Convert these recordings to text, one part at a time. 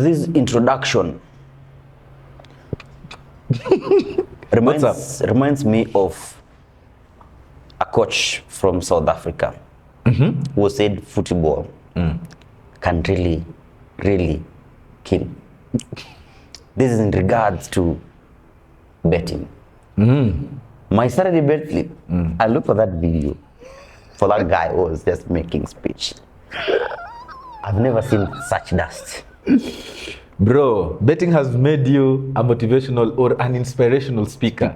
this introduction reminds me of a coach from South Africa who said football can really kill. This is in regards to betting. My Saturday bet slip, I looked for that video for that guy who was just making speech. I've never seen such dust. Bro, betting has made you a motivational or an inspirational speaker.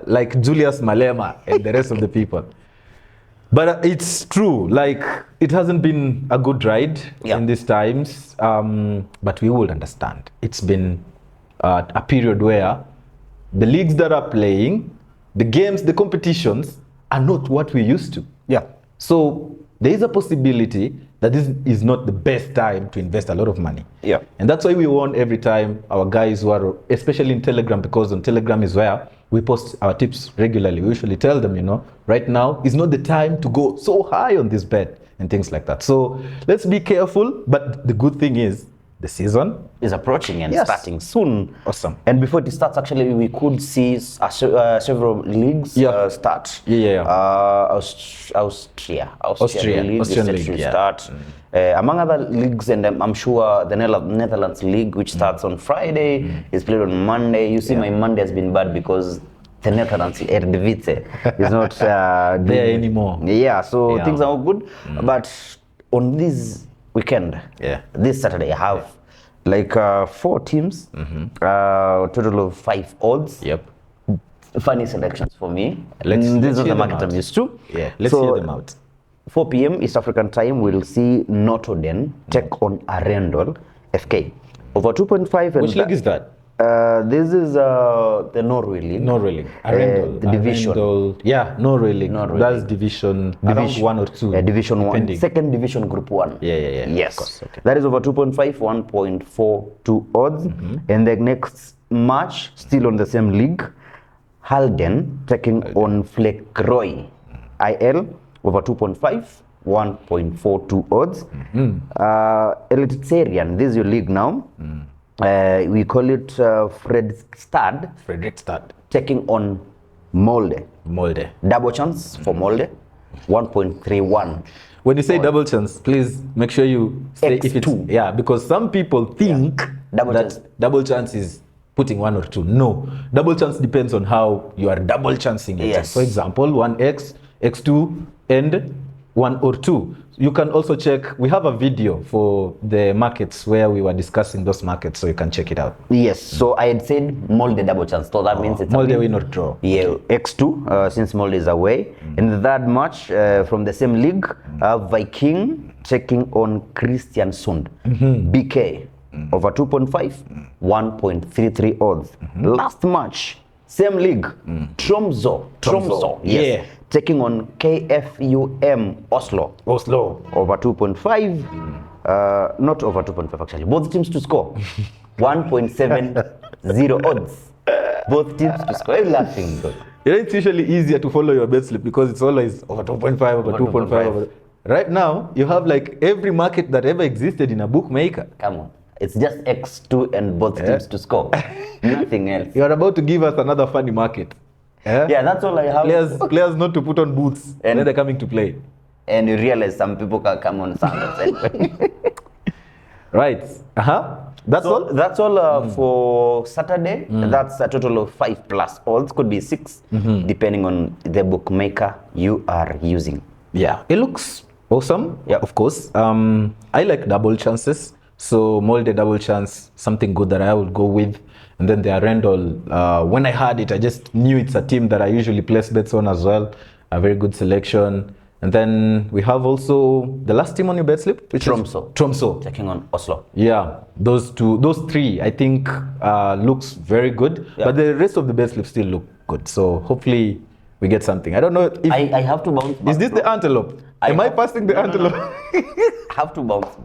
Like Julius Malema and the rest of the people. But it's true, like it hasn't been a good ride in these times, but we will understand. It's been a period where the leagues that are playing, the games, the competitions are not what we used to. So there is a possibility that this is not the best time to invest a lot of money. And that's why we want every time our guys who are, especially in Telegram, because on Telegram is where we post our tips regularly. We usually tell them, you know, right now is not the time to go so high on this bet and things like that. So let's be careful. But the good thing is the season is approaching and starting soon. Awesome. And before it starts, actually, we could see several leagues start. Austrian league is set to start. Among other leagues, and I'm sure the Netherlands league, which starts on Friday, is played on Monday. You see, my Monday has been bad because the Netherlands Eredivisie is not there anymore. So things are all good. But on this weekend, this Saturday, I have like 4 teams, total of 5 odds. Funny selections for me. These are the market I'm used to. Let's hear them out. 4 p.m. East African time, we'll see Notodden take on Arendal FK. Over 2.5. Which league is that? This is the Norway League. Arendal. The division. Norway League. That's division around 1 or 2. Division 1. Depending. Second division, Group 1. Yes. Of course. Okay. That is over 2.5, 1.42 odds. And the next match, still on the same league, Halden taking on Fleckroy IL. Over 2.5, 1.42 odds. Elitserien, this is your league now. We call it Fredrikstad taking on Molde. Double chance for Molde, 1.31. When you say double chance, please make sure you say X2. if it's because some people think double chance is putting 1 or 2. No, double chance depends on how you are double chancing it. For example, 1x, x2, and 1 or 2. You can also check, we have a video for the markets where we were discussing those markets, so you can check it out. So I had said Molde double chance, so that means it's Molde win or draw. X2, since Molde is away. In the third match from the same league, Viking taking on Kristiansund. BK, over 2.5, 1.33 odds. Last match, same league, Tromsø, taking on KFUM Oslo. Over 2.5, not over 2.5 actually, both teams to score. 1.70 odds. Both teams to score. I'm laughing. It's usually easier to follow your bet slip because it's always over 2.5, over 2.5. Right now, you have like every market that ever existed in a bookmaker. Come on. It's just X2 and both teams to score. Nothing else. You are about to give us another funny market. That's all I have. Players not to put on boots when they're coming to play. And you realize some people can come on Sundays. Right. That's all? That's all for Saturday. That's a total of 5+ odds. Could be 6, depending on the bookmaker you are using. It looks awesome. Of course. I like double chances. So Molde double chance, something good that I would go with. And then the Arendal, when I heard it, I just knew it's a team that I usually place bets on as well. A very good selection. And then we have also the last team on your bet slip, which Tromsø. Taking on Oslo. Those 3, I think, looks very good. But the rest of the bet slip still look good. So hopefully we get something. I don't know if... I have to bounce back. Is this the antelope? Am I passing the antelope? No. I have to bounce.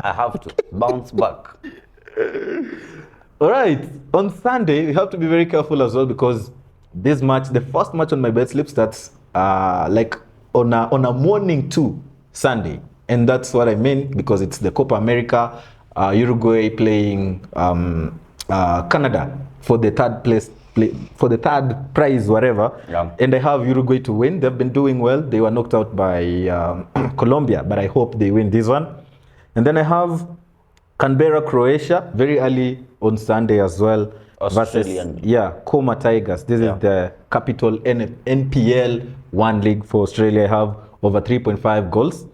I have to bounce back. All right. On Sunday, we have to be very careful as well because this match, the first match on my bet slip starts like on a morning to Sunday. And that's what I mean because it's the Copa America Uruguay playing Canada for the third place. For the third prize, whatever, and I have Uruguay to win. They've been doing well. They were knocked out by Colombia, but I hope they win this one. And then I have Canberra, Croatia, very early on Sunday as well. Australian. Versus, Coma Tigers. This is the capital NPL 1 league for Australia. I have over 3.5 goals.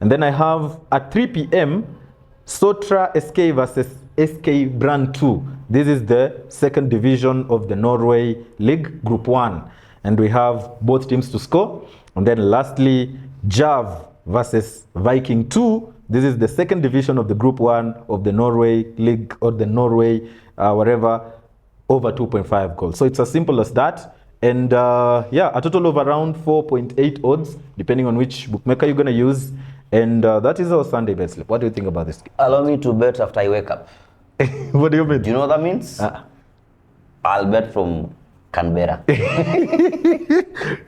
And then I have at 3 p.m. Sotra SK versus SK Brand 2. This is the second division of the Norway League, Group 1. And we have both teams to score. And then lastly, Jav versus Viking 2. This is the second division of the Group 1 of the Norway League, or the Norway, whatever, over 2.5 goals. So it's as simple as that. And a total of around 4.8 odds, depending on which bookmaker you're going to use. And that is our Sunday bet slip. What do you think about this? Allow me to bet after I wake up. What do you mean? Do you know what that means? I'll bet from Canberra.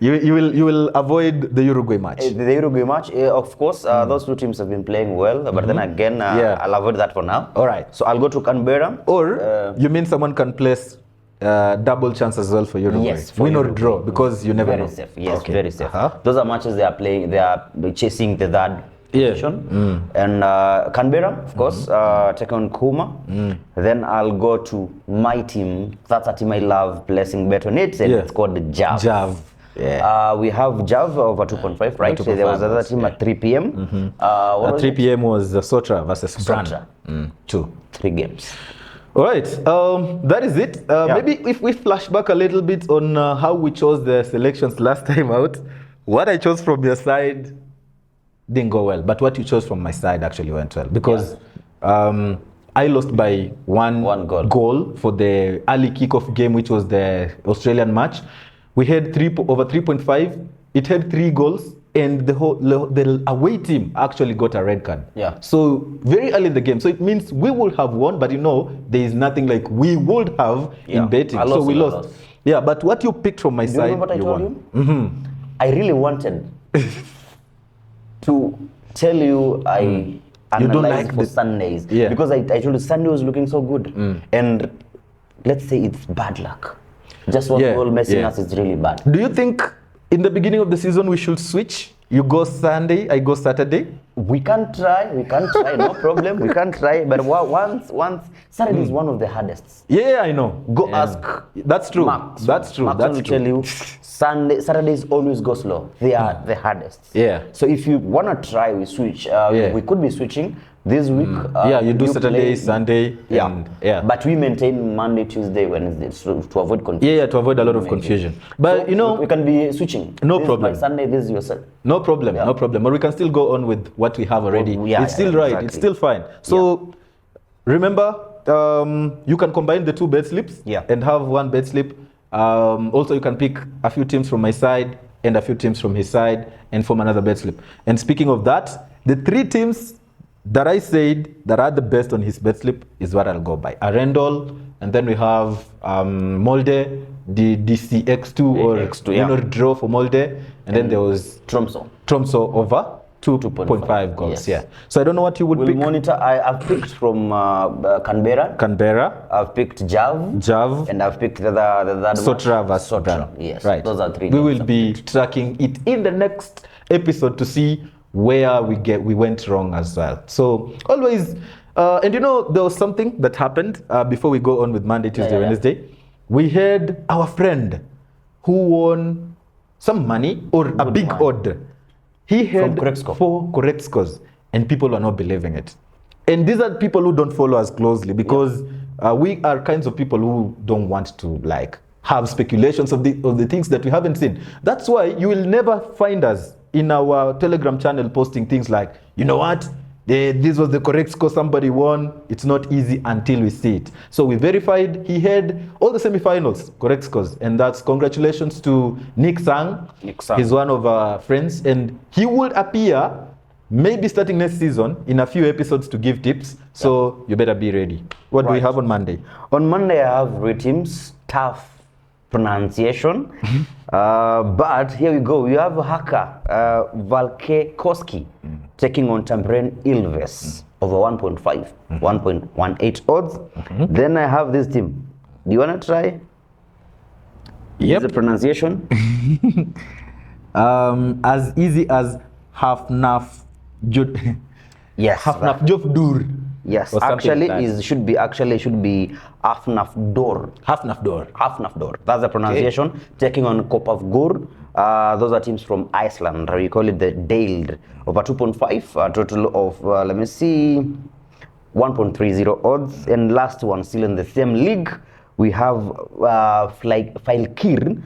you will avoid the Uruguay match. The Uruguay match, of course, those two teams have been playing well, but then again, I'll avoid that for now. All right. So I'll go to Canberra. Or you mean someone can place double chance as well for Uruguay? Yes, for win Uruguay. or draw, because you never Very know. safe. Yes, Okay. very safe. Those are matches they are playing. They are chasing the third position. And Canberra, of course, take on Kuma. Then I'll go to my team. That's a team I love, placing bet on it, and it's called Jav. Jav. Yeah. We have Jav over 2.5, right? 2.5 There was another team at 3 p.m. At 3 p.m. was Sotra versus Brand. Sotra. 2. 3 games. All right, that is it. Maybe if we flash back a little bit on how we chose the selections last time out, what I chose from your side didn't go well, but what you chose from my side actually went well, because I lost by one goal for the early kickoff game, which was the Australian match. We had over 3.5. It had 3 goals, and the away team actually got a red card. Yeah. So very early in the game. So it means we would have won, but there is nothing like we would have in betting. So we lost. Yeah, but what you picked from my Do you side, remember what I told won. you? I really wanted to tell you I You don't analyzed like for the Sundays. Yeah. Because I told you Sunday was looking so good. And let's say it's bad luck. Just one goal messing us is really bad. Do you think in the beginning of the season we should switch? You go Sunday, I go Saturday? We can try, no problem. We can try, but once Saturday is one of the hardest. Yeah, I know. Go ask. That's true. Max. That's true. Max That's will true. tell you, Saturdays always go slow. They are the hardest. Yeah. So if you wanna try, we switch. We could be switching this week. You do Saturday, Sunday. Yeah. But we maintain Monday, Tuesday, Wednesday to avoid confusion. Yeah, to avoid a lot of confusion. But so we can be switching. No this problem. By Sunday, this is yourself. No problem. No problem. Or we can still go on with what we have already. It's still right. Exactly. It's still fine. So remember, you can combine the 2 bet slips and have 1 bet slip. Also, you can pick a few teams from my side and a few teams from his side and form another bet slip. And speaking of that, the 3 teams that I said that are the best on his bet slip is what I'll go by. Arendal, and then we have Molde, the DCX2 or X2, win or draw for Molde, and then there was Tromso over 2.5 goals. Yes. So I don't know what you would pick. Monitor. I've picked from Canberra. I've picked Jav. And I've picked the Sotra versus Sotra. Yes. Right. Those are 3. We will be tracking it in the next episode to see where we went wrong as well. So always, and there was something that happened before we go on with Monday, Tuesday, Wednesday. We had our friend who won some money or a big odd. He had 4 correct scores, and people are not believing it. And these are people who don't follow us closely, because we are kinds of people who don't want to have speculations of the things that we haven't seen. That's why you will never find us in our Telegram channel posting things like, you know what, this was the correct score somebody won. It's not easy until we see it. So we verified he had all the semifinals correct scores, and that's congratulations to Nick Sang. He's one of our friends, and he will appear maybe starting next season in a few episodes to give tips. So you better be ready. What do we have on Monday? On Monday I have 3 teams. Tough pronunciation, but here we go. We have Haka Valkekoski taking on Tambrane Ilves. over 1.5, 1.18 odds. Then I have this team. Do you want to try? Yep. The pronunciation? As easy as Hafnaf Yes. Hafnaf Jofdur. Yes, or something actually like that. should be Afnafdor. Hafnafdor. Hafnafdor. That's the pronunciation. Taking on Kopavgur. Those are teams from Iceland. We call it the Dale. Over 2.5. A total of let me see, 1.30 odds. And last one, still in the same league, we have Falkir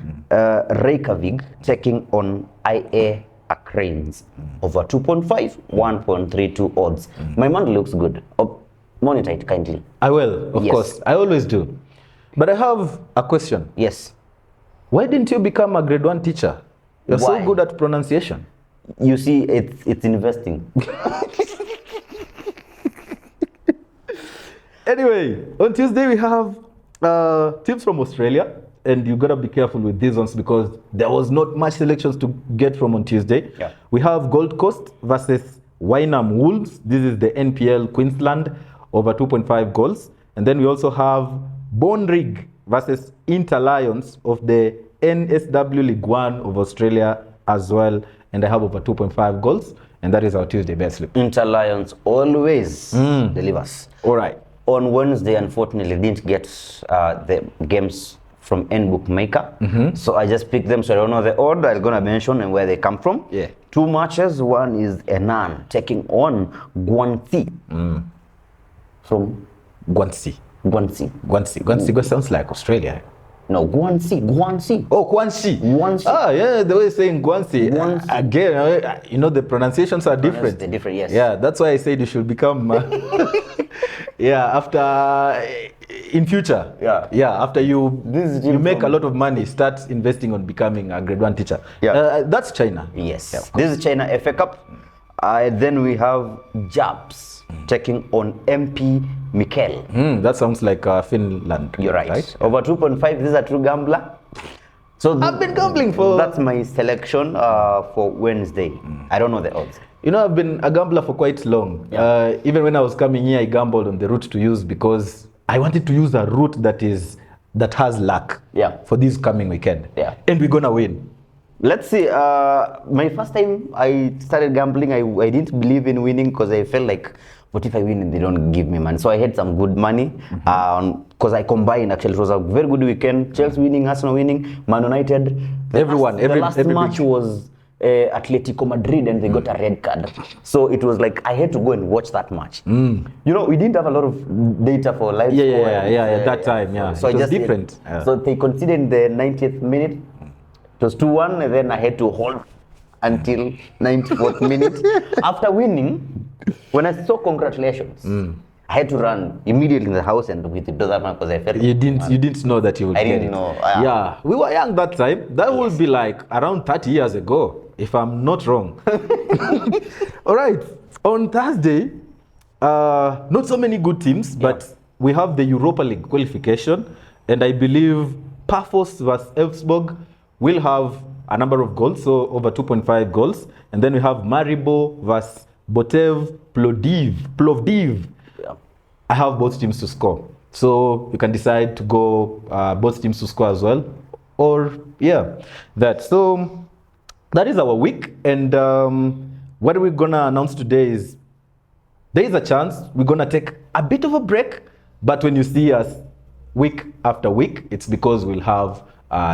Reykjavik taking on IA Cranes over 2.5, 1.32 odds. My money looks good. Monitor it kindly. I will, of Yes. course. I always do. But I have a question. Yes. Why didn't you become a grade 1 teacher? You're Why? so good at pronunciation. You see, it's investing. Anyway, on Tuesday we have teams from Australia, and you gotta be careful with these ones because there was not much selections to get from on Tuesday. Yeah. We have Gold Coast versus Wynnum Wolves. This is the NPL Queensland over 2.5 goals. And then we also have Bonrig versus Inter Lions of the NSW League One of Australia as well. And I have over 2.5 goals. And that is our Tuesday best slip. Inter Lions always delivers. All right. On Wednesday, unfortunately, didn't get the games from N Bookmaker. So I just picked them, so I don't know the order I'm going to mention and where they come from. Yeah. Two matches. One is Enan taking on Guangxi from Guangxi. Guangxi. Guangxi sounds like Australia. No, Guangxi. Oh, Guangxi. Guangxi. Ah, yeah, the way you're saying Guangxi. Guangxi. Again, you know, the pronunciations are different. They're different, yes. Yeah, that's why I said you should become, after, in future. Yeah. Yeah, after you This you team make a from- lot of money, start investing on becoming a grade 1 teacher. Yeah. That's China. Yes. Yeah. This is China FA Cup. Then we have Japs taking on MP Mikel. That sounds like Finland. You're right. Over 2.5. This is a true gambler. So I've been gambling for... that's my selection for Wednesday. I don't know the odds. You know, I've been a gambler for quite long. Yeah. Even when I was coming here, I gambled on the route to use because I wanted to use a route that has luck. Yeah. For this coming weekend. Yeah. And we're gonna win. Let's see. My first time I started gambling, I didn't believe in winning because I felt like, what if I win and they don't give me money? So I had some good money because I combined. Actually, it was a very good weekend. Chelsea winning, Arsenal winning, Man United. The last match was Atletico Madrid, and they got a red card. So it was like I had to go and watch that match. You know, we didn't have a lot of data for live score. That time, yeah. So it I was just different. Yeah. So they conceded in the 90th minute. It was 2-1, and then I had to hold until 94th minute. After winning, when I saw congratulations, I had to run immediately in the house and withdraw that one because I felt You didn't know that you would I get didn't it. know. Yeah, we were young that time. That would be like around 30 years ago, if I'm not wrong. All right. On Thursday, not so many good teams, but we have the Europa League qualification, and I believe Paphos versus Elfsborg will have a number of goals, so over 2.5 goals. And then we have Maribor versus Botev Plovdiv. Yeah. I have both teams to score. So you can decide to go both teams to score as well. Or, that. So that is our week. And what we're going to announce today is there is a chance we're going to take a bit of a break. But when you see us week after week, it's because we'll have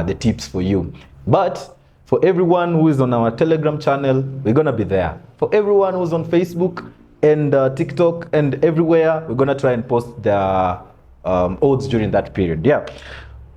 the tips for you. But for everyone who is on our Telegram channel, we're going to be there. For everyone who's on Facebook and TikTok and everywhere, we're going to try and post the odds during that period. Yeah.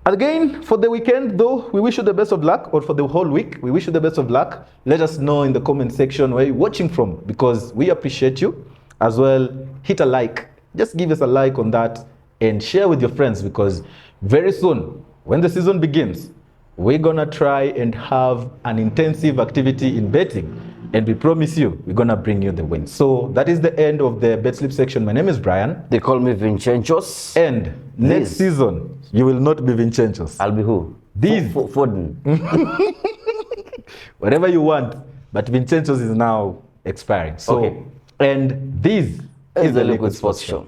Again, for the weekend, though, we wish you the best of luck, or for the whole week, we wish you the best of luck. Let us know in the comment section where you're watching from, because we appreciate you. As well, hit a like. Just give us a like on that and share with your friends, because very soon, when the season begins, we're gonna try and have an intensive activity in betting, and we promise you we're gonna bring you the win. So that is the end of the bet slip section. My name is Brian, They call me Vincenzo's. and next This. season you will not be Vincenzo's. I'll be who? These. Foden. Whatever you want, but Vincenzo's is now expiring. So Okay. and these is the Liquid Sports Show.